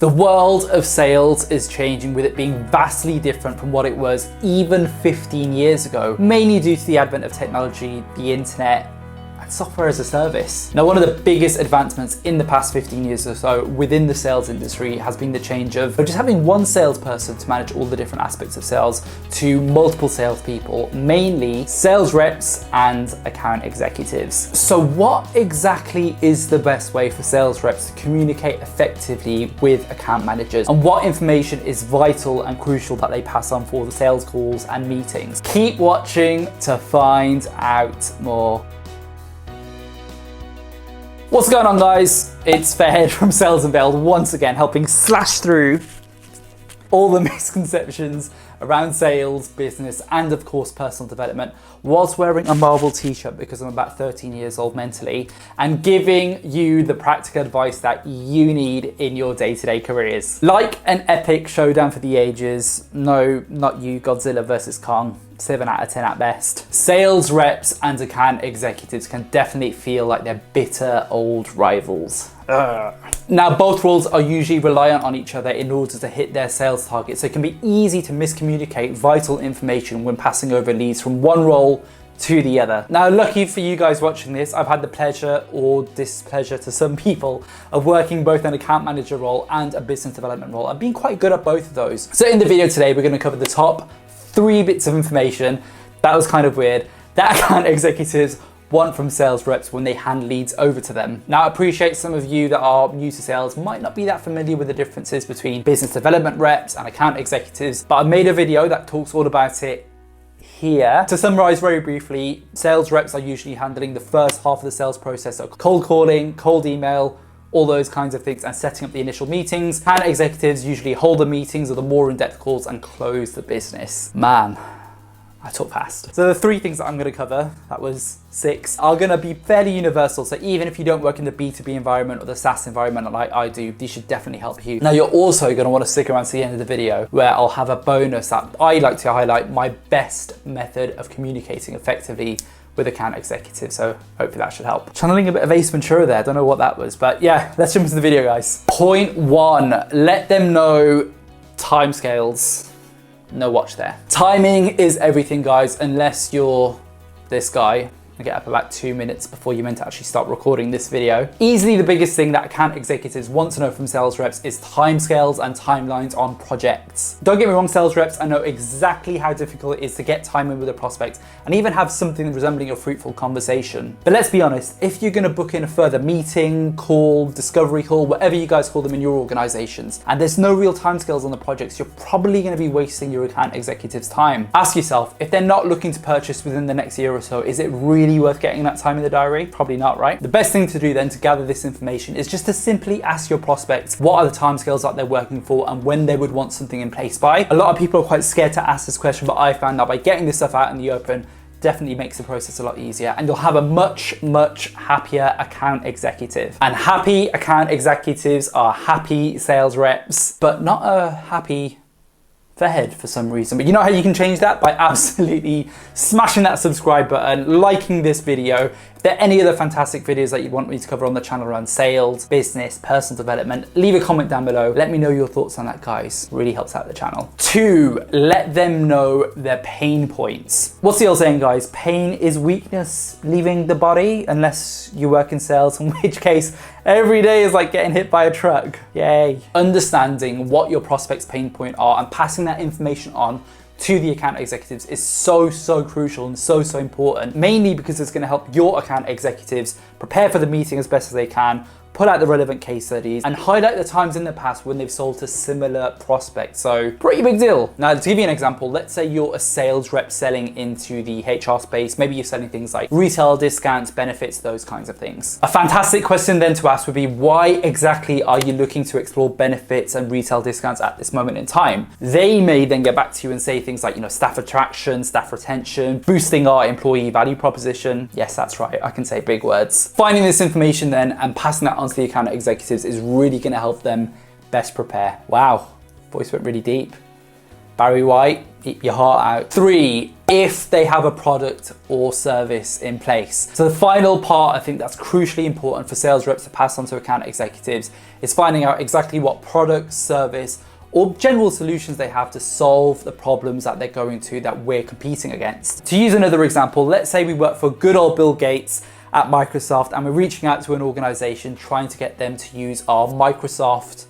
The world of sales is changing, with it being vastly different from what it was even 15 years ago, mainly due to the advent of technology, the internet, and software as a service. Now, one of the biggest advancements in the past 15 years or so within the sales industry has been the change of just having one salesperson to manage all the different aspects of sales to multiple salespeople, mainly sales reps and account executives. So what exactly is the best way for sales reps to communicate effectively with account managers, and what information is vital and crucial that they pass on for the sales calls and meetings? Keep watching to find out more. What's going on, guys? It's Fairhead from Sales Unveiled once again, helping slash through all the misconceptions around sales, business, and of course personal development, whilst wearing a Marvel t-shirt because I'm about 13 years old mentally, and giving you the practical advice that you need in your day-to-day careers. Like an epic showdown for the ages, no, not you, Godzilla versus Kong, 7 out of 10 at best. Sales reps and account executives can definitely feel like they're bitter old rivals. Now, both roles are usually reliant on each other in order to hit their sales targets, so it can be easy to miscommunicate vital information when passing over leads from one role to the other. Now, lucky for you guys watching this, I've had the pleasure or displeasure to some people of working both an account manager role and a business development role. I've been quite good at both of those. So in the video today, we're going to cover the top 3 bits of information that was kind of weird that account executives want from sales reps when they hand leads over to them. Now, I appreciate some of you that are new to sales might not be that familiar with the differences between business development reps and account executives, but I made a video that talks all about it here. To summarize very briefly, sales reps are usually handling the first half of the sales process, so cold calling, cold email, all those kinds of things, and setting up the initial meetings. Account executives usually hold the meetings or the more in-depth calls and close the business. Man, I talk fast. So the 3 things that I'm going to cover, that was 6, are going to be fairly universal. So even if you don't work in the B2B environment or the SaaS environment like I do, these should definitely help you. Now, you're also going to want to stick around to the end of the video where I'll have a bonus that I like to highlight my best method of communicating effectively with account executives. So hopefully that should help. Channeling a bit of Ace Ventura there. I don't know what that was, but yeah, let's jump into the video, guys. Point 1, let them know timescales. No watch there. Timing is everything, guys, unless you're this guy. I get up about 2 minutes before you're meant to actually start recording this video. Easily the biggest thing that account executives want to know from sales reps is timescales and timelines on projects. Don't get me wrong, sales reps, I know exactly how difficult it is to get time in with a prospect and even have something resembling a fruitful conversation. But let's be honest, if you're gonna book in a further meeting, call, discovery call, whatever you guys call them in your organizations, and there's no real timescales on the projects, you're probably gonna be wasting your account executive's time. Ask yourself, if they're not looking to purchase within the next year or so, is it really worth getting that time in the diary? Probably not, right? The best thing to do then to gather this information is just to simply ask your prospects what are the timescales that they're working for and when they would want something in place by. A lot of people are quite scared to ask this question, but I found that by getting this stuff out in the open definitely makes the process a lot easier, and you'll have a much, much happier account executive. And happy account executives are happy sales reps, but not a happy Fairhead for some reason. But you know how you can change that? By absolutely smashing that subscribe button, liking this video. If there are any other fantastic videos that you want me to cover on the channel around sales, business, personal development, leave a comment down below. Let me know your thoughts on that, guys. Really helps out the channel. 2, let them know their pain points. What's the old saying, guys? Pain is weakness leaving the body, unless you work in sales, in which case every day is like getting hit by a truck. Yay. Understanding what your prospect's pain point are and passing that information on to the account executives is so crucial and so important, mainly because it's going to help your account executives prepare for the meeting as best as they can, put out the relevant case studies, and highlight the times in the past when they've sold to similar prospects. So pretty big deal. Now, to give you an example, let's say you're a sales rep selling into the HR space. Maybe you're selling things like retail discounts, benefits, those kinds of things. A fantastic question then to ask would be, why exactly are you looking to explore benefits and retail discounts at this moment in time? They may then get back to you and say things like, staff attraction, staff retention, boosting our employee value proposition. Yes, that's right. I can say big words. Finding this information then and passing that on to the account executives is really going to help them best prepare. Wow, voice went really deep. Barry White, eat your heart out. 3, if they have a product or service in place. So the final part, I think that's crucially important for sales reps to pass on to account executives, is finding out exactly what product, service, or general solutions they have to solve the problems that they're going to that we're competing against. To use another example, let's say we work for good old Bill Gates at Microsoft and we're reaching out to an organization trying to get them to use our Microsoft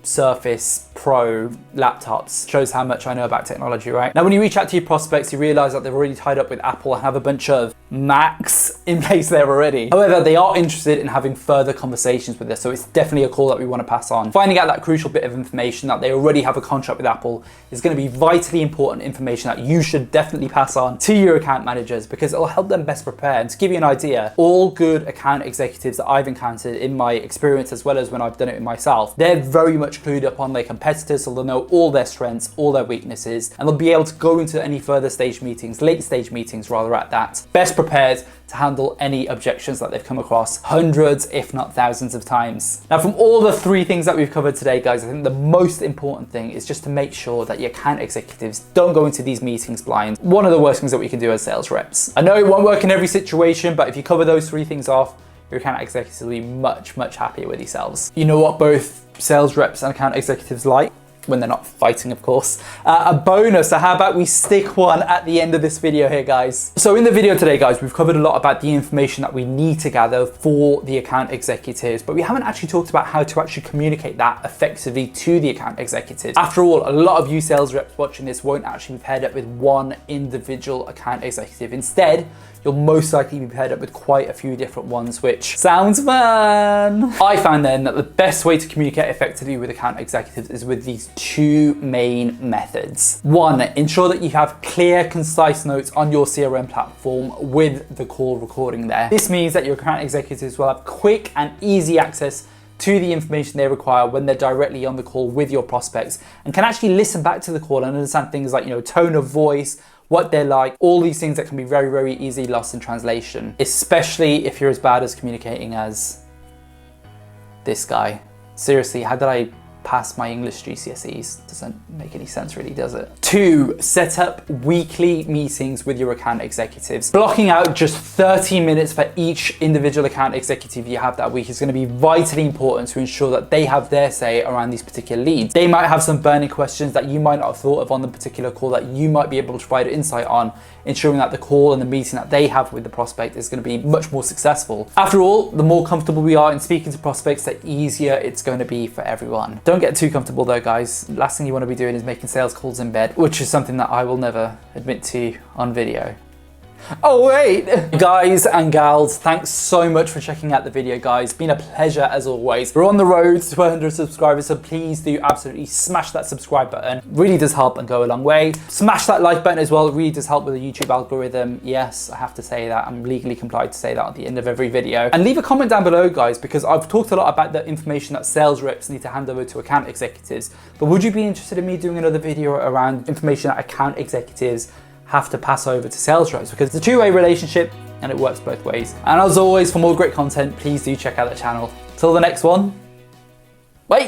Surface Pro laptops. Shows how much I know about technology, right? Now, when you reach out to your prospects, you realize that they're already tied up with Apple and have a bunch of Macs in place there already. However, they are interested in having further conversations with us, so it's definitely a call that we want to pass on. Finding out that crucial bit of information that they already have a contract with Apple is going to be vitally important information that you should definitely pass on to your account managers because it'll help them best prepare. And to give you an idea, all good account executives that I've encountered in my experience, as well as when I've done it myself, they're very much clued up on their competitors, so they'll know all their strengths, all their weaknesses, and they'll be able to go into any further stage meetings, late stage meetings rather, at that, best prepared to handle any objections that they've come across hundreds, if not thousands of times. Now, from all the 3 things that we've covered today, guys, I think the most important thing is just to make sure that your account executives don't go into these meetings blind. One of the worst things that we can do as sales reps. I know it won't work in every situation, but if you cover those 3 things off, your account executives will be much, much happier with yourselves. You know what both sales reps and account executives like? When they're not fighting, of course. A bonus, so how about we stick one at the end of this video here, guys. So in the video today, guys, we've covered a lot about the information that we need to gather for the account executives, but we haven't actually talked about how to actually communicate that effectively to the account executives. After all, a lot of you sales reps watching this won't actually be paired up with one individual account executive. Instead, you'll most likely be paired up with quite a few different ones, which sounds fun. I found then that the best way to communicate effectively with account executives is with these 2 main methods. 1, ensure that you have clear, concise notes on your CRM platform with the call recording there. This means that your account executives will have quick and easy access to the information they require when they're directly on the call with your prospects and can actually listen back to the call and understand things like, tone of voice, what they're like, all these things that can be very, very easily lost in translation, especially if you're as bad as communicating as this guy. Seriously, how did I pass my English GCSEs? Doesn't make any sense really, does it? 2, set up weekly meetings with your account executives. Blocking out just 30 minutes for each individual account executive you have that week is going to be vitally important to ensure that they have their say around these particular leads. They might have some burning questions that you might not have thought of on the particular call that you might be able to provide insight on, ensuring that the call and the meeting that they have with the prospect is going to be much more successful. After all, the more comfortable we are in speaking to prospects, the easier it's going to be for everyone. Don't get too comfortable though, guys. Last thing you want to be doing is making sales calls in bed, which is something that I will never admit to on video. Oh wait! Guys and gals, thanks so much for checking out the video, guys. It's been a pleasure as always. We're on the road to 100 subscribers, so please do absolutely smash that subscribe button. It really does help and go a long way. Smash that like button as well. It really does help with the YouTube algorithm. Yes, I have to say that. I'm legally compliant to say that at the end of every video. And leave a comment down below, guys, because I've talked a lot about the information that sales reps need to hand over to account executives. But would you be interested in me doing another video around information that account executives have to pass over to sales reps? Because it's a 2-way relationship and it works both ways. And as always, for more great content, please do check out the channel. Till the next one,